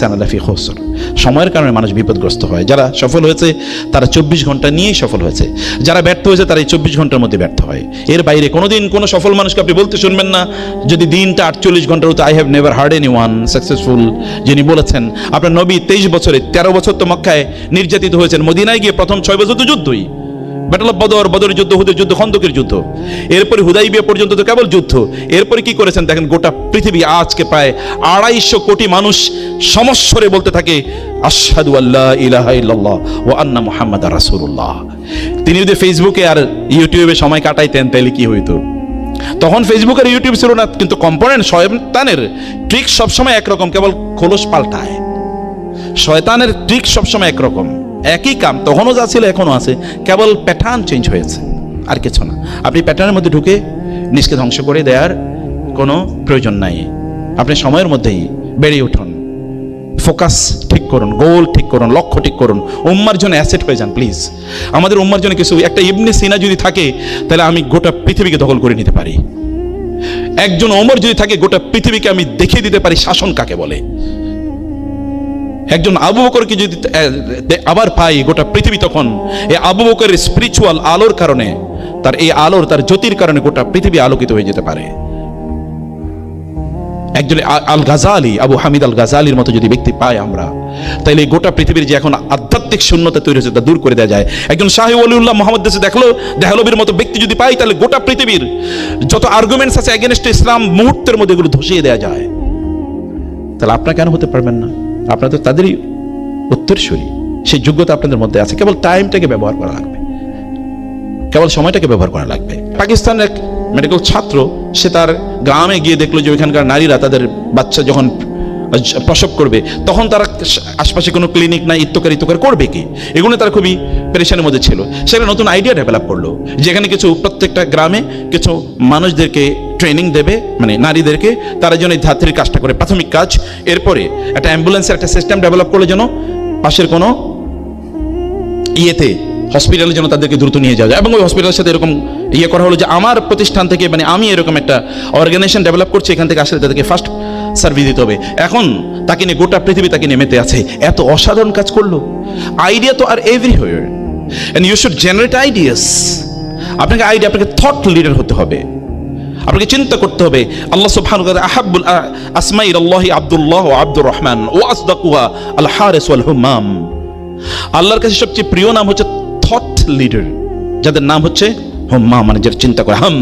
ইনসানা লাফি খুসর। সময়ের কারণে মানুষ বিপদগ্রস্ত হয়। যারা সফল হয়েছে তারা 24 ঘন্টা নিয়েই সফল হয়েছে, যারা ব্যর্থ হয়েছে তারা এই 24 ঘন্টার মধ্যে ব্যর্থ হয়। এর বাইরে কোনোদিন কোনো সফল মানুষকে আপনি বলতে শুনবেন না যদি দিনটা 48 ঘন্টার হতো, I have never hard any one successful যিনি বলেছেন। আপনার নবী 23 বছরে 13 বছর তো মক্কায় নির্যাতিত হয়েছেন, মদিনায় গিয়ে প্রথম 6 বছর তো যুদ্ধই, ব্যাটল অফ বদর, বদরের যুদ্ধ, হুদের যুদ্ধ, খন্দকের যুদ্ধ, এরপরে হুদাইবিয়া পর্যন্ত তো কেবল যুদ্ধ। এরপরে কি করেছেন দেখেন, গোটা পৃথিবী আজকে প্রায় 250 কোটি মানুষ সমস্বরে বলতে থাকে আশহাদু আল্লা ইলাহা ইল্লাল্লাহ ওয়া আন্না মুহাম্মাদার রাসূলুল্লাহ। তিনি যদি ফেসবুকে আর ইউটিউবে সময় কাটাইতেন তাহলে কি হইতো? তখন ফেসবুক আর ইউটিউব ছিল না, কিন্তু কম্পোনেন্ট শয়তানের ট্রিক সবসময় একরকম, কেবল খোলস পাল্টায়। শয়তানের ট্রিক সবসময় একরকম, একই কাম, তখনও যা ছিল এখনো আছে, কেবল প্যাটার্ন চেঞ্জ হয়েছে, আর কিছু না। আপনি প্যাটার্নের মধ্যে ঢুকে নিজকে ধ্বংস করে দেওয়ার কোনো প্রয়োজন নাই। আপনি সময়ের মধ্যেই বেড়ে উঠুন, ফোকাস ঠিক করুন, গোল ঠিক করুন, লক্ষ্য ঠিক করুন, উম্মার জন্য অ্যাসেট হয়ে যান প্লিজ। আমাদের উম্মার জন্য কিছু, একটা ইবনে সিনা যদি থাকে তাহলে আমি গোটা পৃথিবীকে দখল করে নিতে পারি। একজন ওমর যদি থাকে গোটা পৃথিবীকে আমি দেখিয়ে দিতে পারি শাসন কাকে বলে। একজন আবু বকরকে যদি আবার পাই গোটা পৃথিবী, তখন এই আবু বকরের স্পিরিচুয়াল আলোর কারণে, তার এই আলোর, তার জ্যোতির কারণে গোটা পৃথিবী আলোকিত হয়ে যেতে পারে। একজন আল গাজালি, আবু হামিদ আল গাজালির মতো যদি ব্যক্তি পাই আমরা, তাহলে গোটা পৃথিবীর যে এখন আধ্যাত্মিক শূন্যতা তৈরি হয়েছে তা দূর করে দেওয়া যায়। একজন শাহী ওলিউল্লাহ মোহাম্মদ দেহলভির মতো ব্যক্তি যদি পাই, তাহলে গোটা পৃথিবীর যত আর্গুমেন্টস আছে এগেনস্ট ইসলাম মুহূর্তের মধ্যে এগুলো ধসিয়ে দেওয়া যায়। তাহলে আপনারা কেন হতে পারবেন না? আপনারা তো তাদেরই উত্তরসূরি, সেই যোগ্যতা আপনাদের মধ্যে আছে। কেবল টাইমটাকে ব্যবহার করা লাগবে, কেবল সময়টাকে ব্যবহার করা লাগবে। পাকিস্তানের এক মেডিকেল ছাত্র, সে তার গ্রামে গিয়ে দেখলো যে ওইখানকার নারীরা তাদের বাচ্চা যখন প্রসব করবে তখন তারা আশপাশে কোনো ক্লিনিক নাই, ইত্তকার করবে কি, এগুলো তারা খুবই পেরেশানির মধ্যে ছিল। সেখানে নতুন আইডিয়া ডেভেলপ করলো, যেখানে কিছু প্রত্যেকটা গ্রামে কিছু মানুষদেরকে ট্রেনিং দেবে, মানে নারীদেরকে, তারা যেন এই ধাত্রীর কাজটা করে, প্রাথমিক কাজ। এরপরে একটা অ্যাম্বুলেন্সের একটা সিস্টেম ডেভেলপ করলো, যেন পাশের কোনো ইয়েতে হসপিটালে যেন তাদেরকে দ্রুত নিয়ে যাওয়া যায়। এবং ওই হসপিটালের সাথে এরকম ইয়ে করা হলো যে আমার প্রতিষ্ঠান থেকে, মানে আমি এরকম একটা অর্গানাইজেশন ডেভেলপ করছি, এখান থেকে আসলে তাদেরকে ফার্স্ট সার্ভিস দিতে হবে। এখন তাকে নিয়ে গোটা পৃথিবী তাকে নিয়ে মেতে আছে, এত অসাধারণ কাজ করলো। আইডিয়া তো are everywhere, and you should generate ideas. আপনাকে আইডিয়া, আপনাকে থট লিডার হতে হবে, আপনাকে চিন্তা করতে হবে। আল্লাহ সুবহানাহু ওয়া তাআলা আহাব্বুল আসমাইল্লাহি আব্দুল্লাহ ওয়া আব্দুর রহমান ওয়া আসদাকুহা আল হারিস ওয়াল হুম্মাম। আল্লাহর কাছে সবচেয়ে প্রিয় নাম হচ্ছে থট লিডার, যাদের নাম হচ্ছে হুম্মাম, মানে যারা চিন্তা করে, হাম।